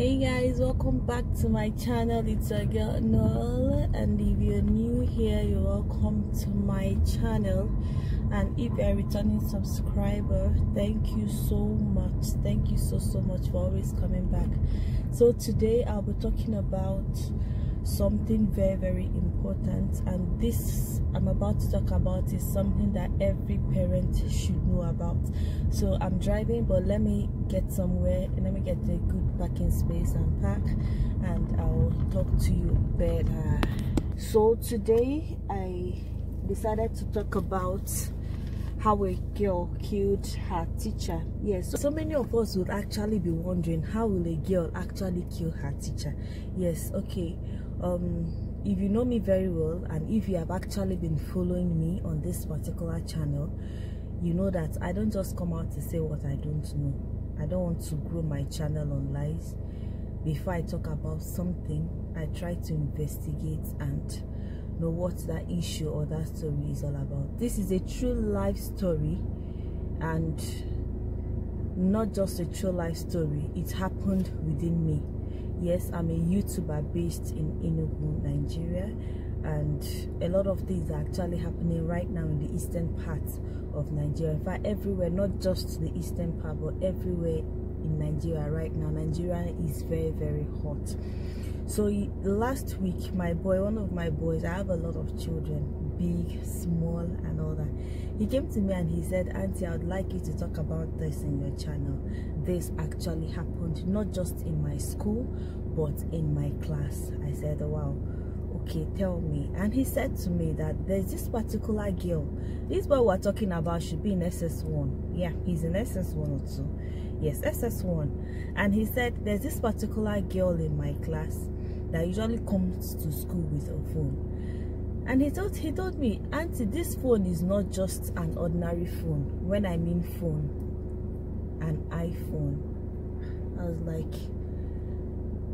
Hey guys, welcome back to my channel. It's your girl Noel, and if you're new here, you're welcome to my channel. And if you're a returning subscriber, thank you so much. Thank you so much for always coming back. So today I'll be talking about something very important, and this I'm about to talk about is something that every parent should know about. So I'm driving, but let me get somewhere and let me get a good parking space and park, and I'll talk to you better. So today I decided to talk about how a girl killed her teacher. Yes, so many of us would actually be wondering, how will a girl actually kill her teacher? Yes, okay. If you know me very well, and if you have actually been following me on this particular channel, you know that I don't just come out to say what I don't know. I don't want to grow my channel on lies. Before I talk about something, I try to investigate and know what that issue or that story is all about. This is a true life story, and not just a true life story, it happened within me. Yes, I'm a YouTuber based in Enugu, Nigeria, and a lot of things are actually happening right now in the eastern part of Nigeria. In fact, everywhere, not just the eastern part, but everywhere in Nigeria right now. Nigeria is very hot. So last week, my boy, one of my boys, I have a lot of children, big, small, and all that. He came to me and he said, "Auntie, I would like you to talk about this in your channel. This actually happened not just in my school, but in my class." I said, "Oh, wow, okay, tell me." And he said to me that there's this particular girl. This boy we're talking about should be in SS1. Yeah, he's in SS1 or 2. Yes, SS1. And he said there's this particular girl in my class that usually comes to school with a phone. And he told me, "Auntie, this phone is not just an ordinary phone. When I mean phone, an iPhone." I was like,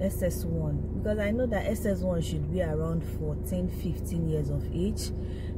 SS1, because I know that SS1 should be around 14-15 years of age,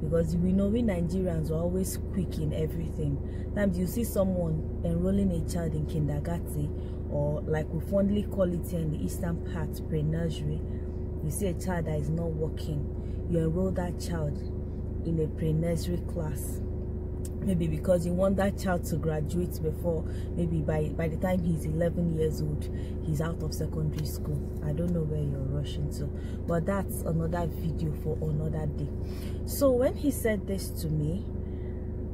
because we know we Nigerians are always quick in everything. Sometimes you see someone enrolling a child in kindergarten, or like we fondly call it here in the eastern part, pre-nursery. You see a child that is not working, you enroll that child in a pre-nursery class, maybe because you want that child to graduate before, maybe by the time he's 11 years old, he's out of secondary school. I don't know where you're rushing to, but that's another video for another day. So when he said this to me,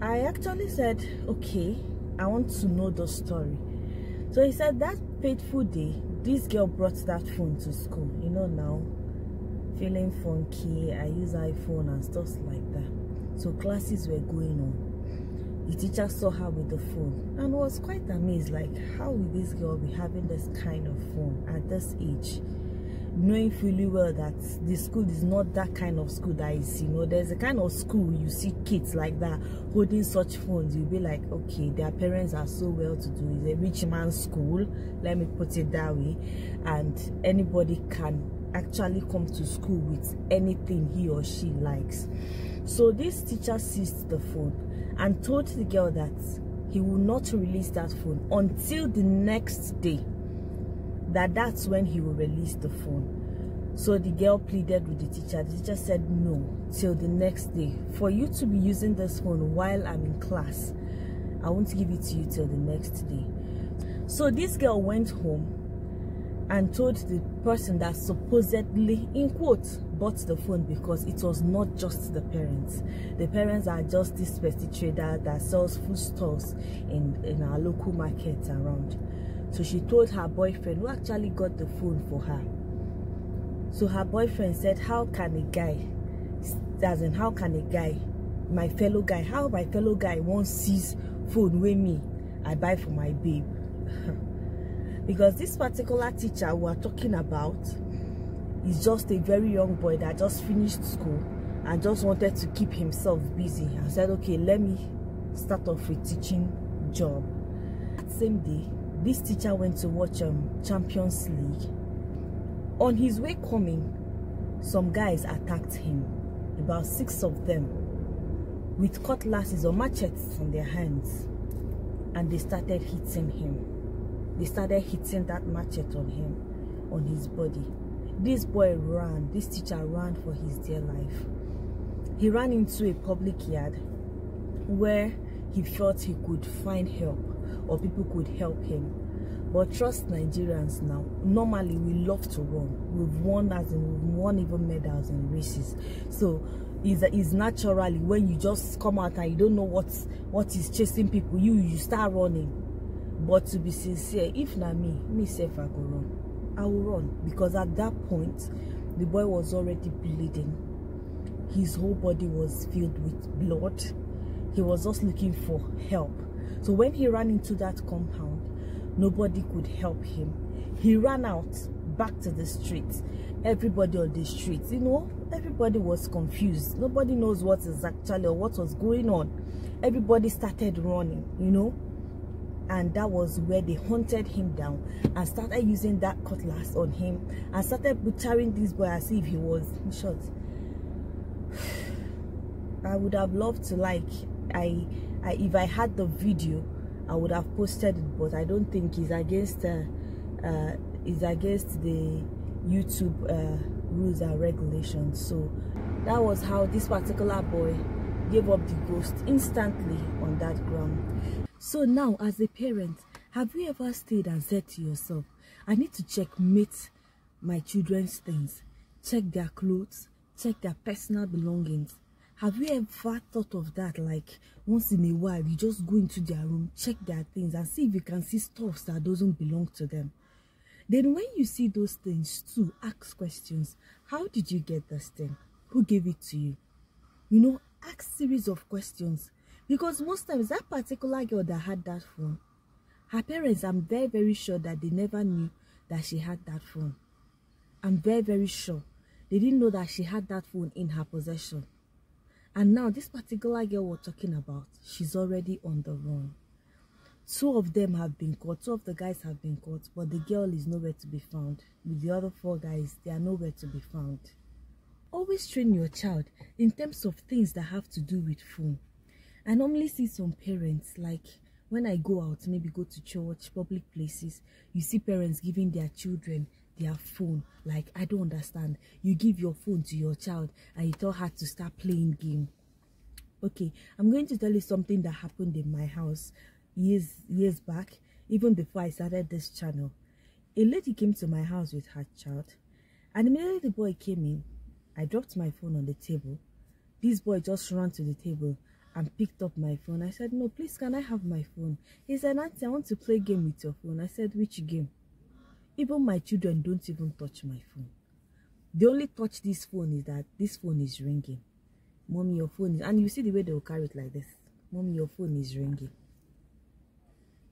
I actually said, okay, I want to know the story. So he said that fateful day, this girl brought that phone to school. You know, now feeling funky, I use iPhone and stuff like that. So classes were going on. The teacher saw her with the phone and was quite amazed, like, how will this girl be having this kind of phone at this age, knowing fully well that the school is not that kind of school that is, you know, there's a kind of school you see kids like that holding such phones, you'll be like, okay, their parents are so well to do. It's a rich man's school, let me put it that way, and anybody can actually come to school with anything he or she likes. So this teacher seized the phone and told the girl that he will not release that phone until the next day, that's when he will release the phone. So the girl pleaded with the teacher. The teacher said, "No, till the next day. For you to be using this phone while I'm in class, I won't give it to you till the next day." So this girl went home and told the person that supposedly, in quotes, bought the phone, because it was not just the parents. The parents are just this petty trader that sells food stores in our local markets around. So she told her boyfriend, who actually got the phone for her. So her boyfriend said, how can a guy, my fellow guy won't seize phone with me, I buy for my babe? Because this particular teacher we are talking about is just a very young boy that just finished school and just wanted to keep himself busy, and said, okay, let me start off with teaching job. That same day, this teacher went to watch Champions League. On his way coming, some guys attacked him, about 6 of them, with cutlasses or machetes in their hands, and they started hitting him. They started hitting that machete on him. on his body. This boy ran, this teacher ran for his dear life. He ran into a public yard where he felt he could find help or people could help him. But trust Nigerians now, normally we love to run. We've won even medals in races. So it's naturally when you just come out and you don't know what is chasing people, you start running. But to be sincere, if not me self I go run. I will run, because at that point the boy was already bleeding. His whole body was filled with blood. He was just looking for help. So when he ran into that compound, nobody could help him. He ran out back to the streets. Everybody on the streets, everybody was confused. Nobody knows what is actually or what was going on. Everybody started running, and that was where they hunted him down and started using that cutlass on him and started butchering this boy as if he was shot. I would have loved to, if I had the video, I would have posted it, but I don't think it's against the YouTube rules and regulations. So that was how this particular boy gave up the ghost instantly on that ground. So now, as a parent, have you ever stayed and said to yourself, I need to checkmate my children's things, check their clothes, check their personal belongings? Have you ever thought of that? Like, once in a while, you just go into their room, check their things, and see if you can see stuff that doesn't belong to them. Then when you see those things too, ask questions. How did you get this thing? Who gave it to you? Ask series of questions. Because most times, that particular girl that had that phone, her parents, I'm very, very sure that they never knew that she had that phone. I'm very, very sure. They didn't know that she had that phone in her possession. And now, this particular girl we're talking about, she's already on the run. 2 of them have been caught. 2 of the guys have been caught, but the girl is nowhere to be found. With the other 4 guys, they are nowhere to be found. Always train your child in terms of things that have to do with phone. I normally see some parents, like when I go out, maybe go to church, public places, you see parents giving their children their phone. Like, I don't understand. You give your phone to your child and you tell her to start playing game. Okay, I'm going to tell you something that happened in my house years back, even before I started this channel. A lady came to my house with her child, and immediately the boy came in. I dropped my phone on the table. This boy just ran to the table and picked up my phone. I said, no, please, can I have my phone? He said, auntie, I want to play game with your phone. I said, which game? Even my children don't even touch my phone. They only touch this phone is that this phone is ringing. Mommy, your phone is... And you see the way they will carry it like this. Mommy, your phone is ringing.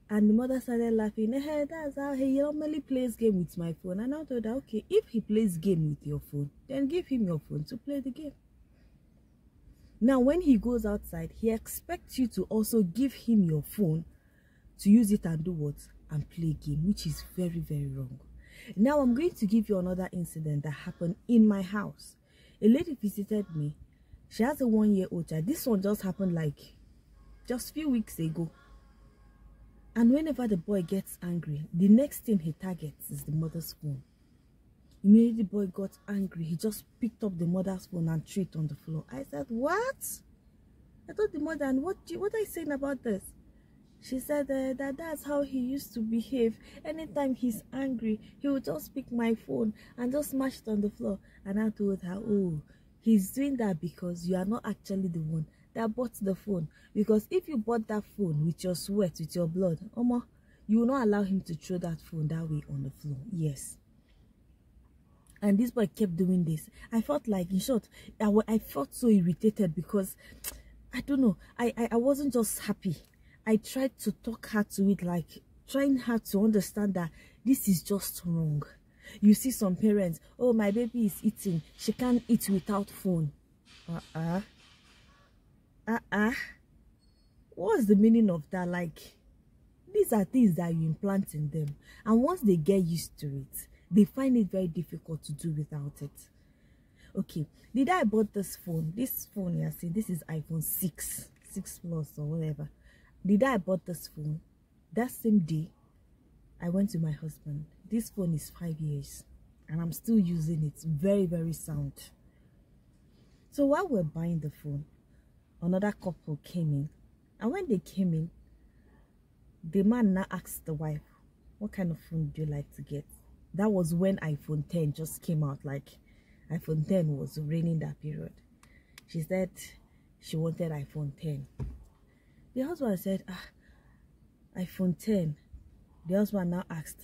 And the mother started laughing. Hey, that's how he normally plays game with my phone. And I told her, okay, if he plays game with your phone, then give him your phone to play the game. Now, when he goes outside, he expects you to also give him your phone to use it and do what? And play game, which is very, very wrong. Now I'm going to give you another incident that happened in my house. A lady visited me. She has a 1-year-old child. This one just happened like just a few weeks ago. And whenever the boy gets angry, the next thing he targets is the mother's phone. Immediately the boy got angry. He just picked up the mother's phone and threw it on the floor. I said, what? I told the mother, and what are you saying about this? She said that's how he used to behave. Anytime he's angry, he would just pick my phone and just smash it on the floor. And I told her, oh, he's doing that because you are not actually the one that bought the phone. Because if you bought that phone with your sweat, with your blood, Oma, you will not allow him to throw that phone that way on the floor. Yes. And this boy kept doing this. I felt like, in short, I felt so irritated because, I don't know, I wasn't just happy. I tried to talk her to it, like trying her to understand that this is just wrong. You see some parents, oh, my baby is eating. She can't eat without phone. What's the meaning of that? Like, these are things that you implant in them. And once they get used to it, they find it very difficult to do without it. Okay, the day I bought this phone, you see, this is iPhone 6 Plus or whatever. The day I bought this phone, that same day, I went to my husband. This phone is 5 years. and I'm still using it. Very, very sound. So while we're buying the phone, another couple came in, and when they came in, the man now asked the wife, what kind of phone do you like to get? That was when iPhone 10 just came out. Like, iPhone 10 was reigning that period. She said she wanted iPhone 10. The husband said, iPhone 10. The husband now asked,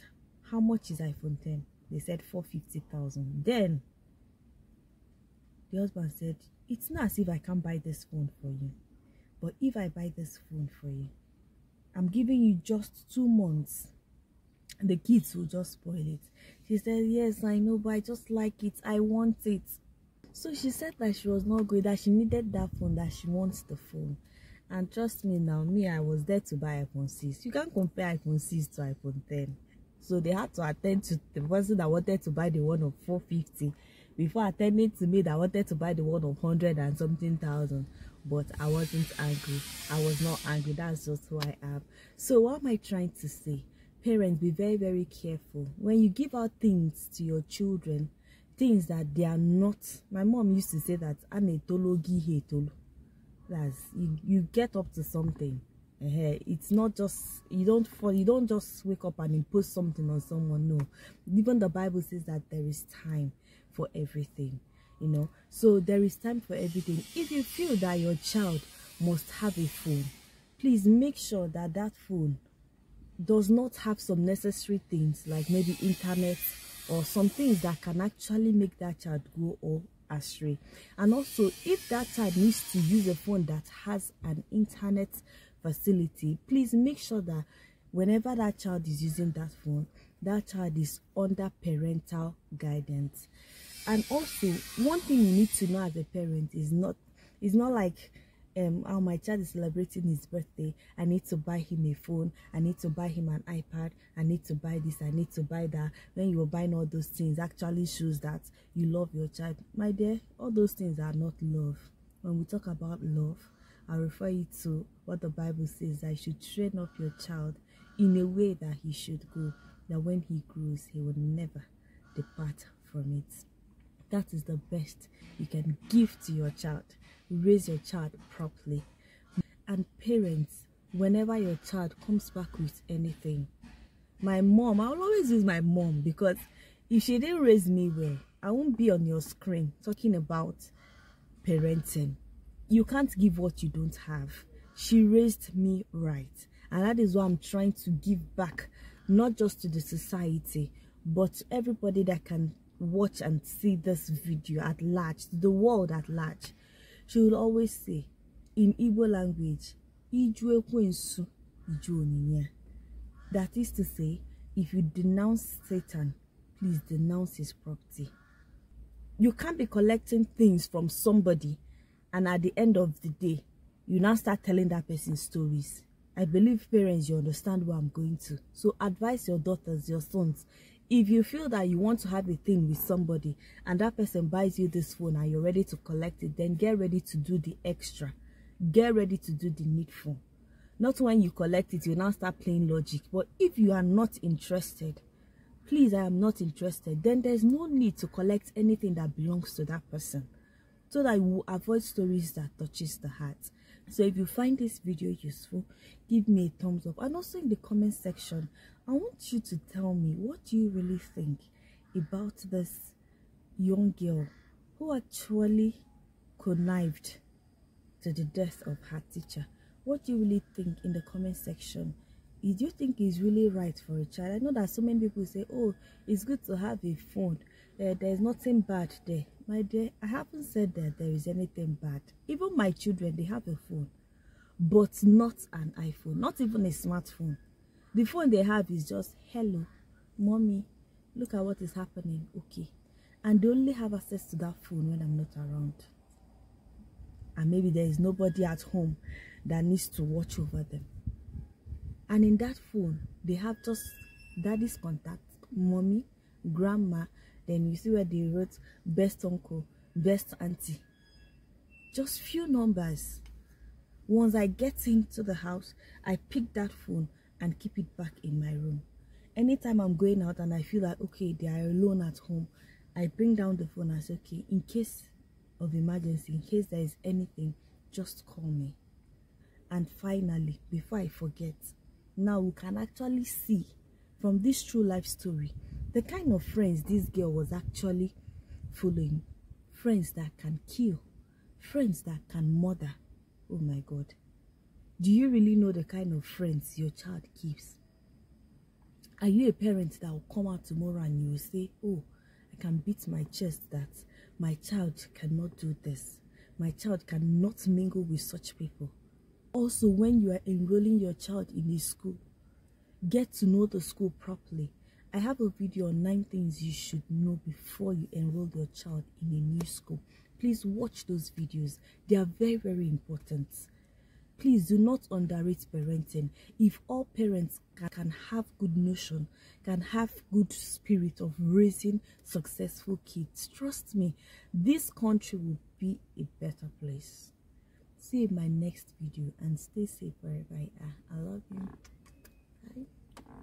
how much is iPhone 10? They said 450,000. Then the husband said, it's not as if I can't buy this phone for you, but if I buy this phone for you, I'm giving you just 2 months, and the kids will just spoil it. She said, yes, I know, but I just like it. I want it. So she said that she was not good, that she needed that phone, that she wants the phone. And trust me now, I was there to buy iPhone 6. You can't compare iPhone 6 to iPhone 10. So they had to attend to the person that wanted to buy the one of 450 before attending to me that wanted to buy the one of 100 and something thousand. But I wasn't angry. I was not angry. That's just who I am. So what am I trying to say? Parents, be very, very careful. When you give out things to your children, things that they are not. My mom used to say that, that's you get up to something. It's not just, you don't just wake up and impose something on someone. No, even the Bible says that there is time for everything, you know. So there is time for everything. If you feel that your child must have a phone, please make sure that that phone does not have some necessary things like maybe internet or some things that can actually make that child go or astray. And also, if that child needs to use a phone that has an internet facility, please make sure that whenever that child is using that phone, that child is under parental guidance. And also, one thing you need to know as a parent is not like how my child is celebrating his birthday, I need to buy him a phone, I need to buy him an iPad, I need to buy this, I need to buy that. When you are buying all those things, actually shows that you love your child. My dear, all those things are not love. When we talk about love, I refer you to what the Bible says, that you should train up your child in a way that he should go, that when he grows, he will never depart from it. That is the best you can give to your child. Raise your child properly. And parents, whenever your child comes back with anything, my mom, I will always use my mom, because if she didn't raise me well, I won't be on your screen talking about parenting. You can't give what you don't have. She raised me right, and that is what I'm trying to give back, not just to the society, but to everybody that can watch and see this video at large, the world at large. She will always say in Igbo language, that is to say, if you denounce Satan, please denounce his property. You can't be collecting things from somebody and at the end of the day, you now start telling that person stories. I believe parents, you understand where I'm going to. So advise your daughters, your sons. If you feel that you want to have a thing with somebody and that person buys you this phone and you're ready to collect it, then get ready to do the extra. Get ready to do the needful. Not when you collect it, you now start playing logic. But if you are not interested, please, I am not interested, then there's no need to collect anything that belongs to that person, so that you will avoid stories that touches the heart. So if you find this video useful, give me a thumbs up. And also in the comment section, I want you to tell me, what do you really think about this young girl who actually connived to the death of her teacher? What do you really think in the comment section? Do you think it's really right for a child? I know that so many people say, oh, it's good to have a phone. There's nothing bad there. My dear, I haven't said that there is anything bad. Even my children, they have a phone, but not an iPhone, not even a smartphone. The phone they have is just, hello, mommy, look at what is happening, okay. And they only have access to that phone when I'm not around. And maybe there is nobody at home that needs to watch over them. And in that phone, they have just daddy's contact, mommy, grandma. Then you see where they wrote best uncle, best auntie. Just few numbers. Once I get into the house, I pick that phone and keep it back in my room. Anytime I'm going out and I feel that, okay, they are alone at home, I bring down the phone and say, okay, in case of emergency, in case there is anything, just call me. And finally, before I forget, now we can actually see from this true life story the kind of friends this girl was actually following. Friends that can kill, friends that can murder. Oh my God. Do you really know the kind of friends your child keeps? Are you a parent that will come out tomorrow and you will say, oh, I can beat my chest that my child cannot do this. My child cannot mingle with such people. Also, when you are enrolling your child in a school, get to know the school properly. I have a video on 9 things you should know before you enroll your child in a new school. Please watch those videos. They are very, very important. Please do not underrate parenting. If all parents can have good notion, can have good spirit of raising successful kids, trust me, this country will be a better place. See you in my next video and stay safe wherever I are. I love you. Bye.